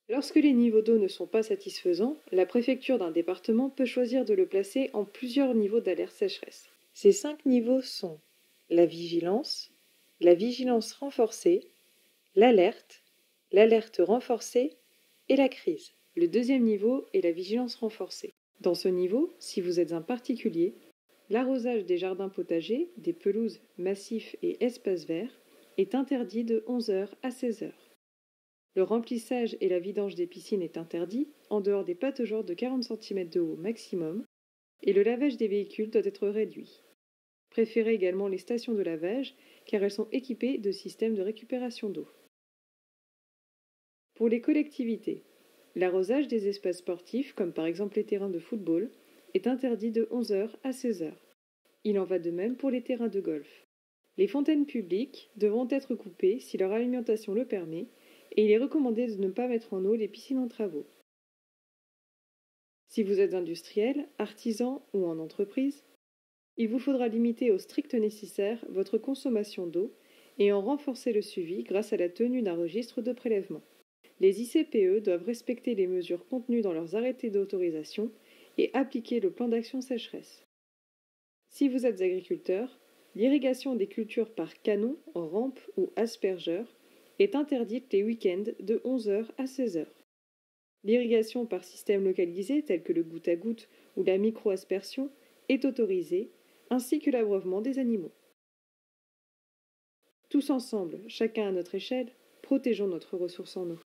Lorsque les niveaux d'eau ne sont pas satisfaisants, la préfecture d'un département peut choisir de le placer en plusieurs niveaux d'alerte sécheresse. Ces 5 niveaux sont la vigilance renforcée, l'alerte renforcée et la crise. Le deuxième niveau est la vigilance renforcée. Dans ce niveau, si vous êtes un particulier, l'arrosage des jardins potagers, des pelouses, massifs et espaces verts est interdit de 11 h à 16 h. Le remplissage et la vidange des piscines est interdit, en dehors des pataugeoires de 40 cm de haut maximum, et le lavage des véhicules doit être réduit. Préférez également les stations de lavage, car elles sont équipées de systèmes de récupération d'eau. Pour les collectivités, l'arrosage des espaces sportifs, comme par exemple les terrains de football, est interdit de 11 h à 16 h. Il en va de même pour les terrains de golf. Les fontaines publiques devront être coupées si leur alimentation le permet, et il est recommandé de ne pas mettre en eau les piscines en travaux. Si vous êtes industriel, artisan ou en entreprise, il vous faudra limiter au strict nécessaire votre consommation d'eau et en renforcer le suivi grâce à la tenue d'un registre de prélèvement. Les ICPE doivent respecter les mesures contenues dans leurs arrêtés d'autorisation et appliquer le plan d'action sécheresse. Si vous êtes agriculteur, l'irrigation des cultures par canon, rampe ou aspergeur est interdite les week-ends de 11 h à 16 h. L'irrigation par système localisé tel que le goutte-à-goutte ou la micro-aspersion est autorisée, ainsi que l'abreuvement des animaux. Tous ensemble, chacun à notre échelle, protégeons notre ressource en eau.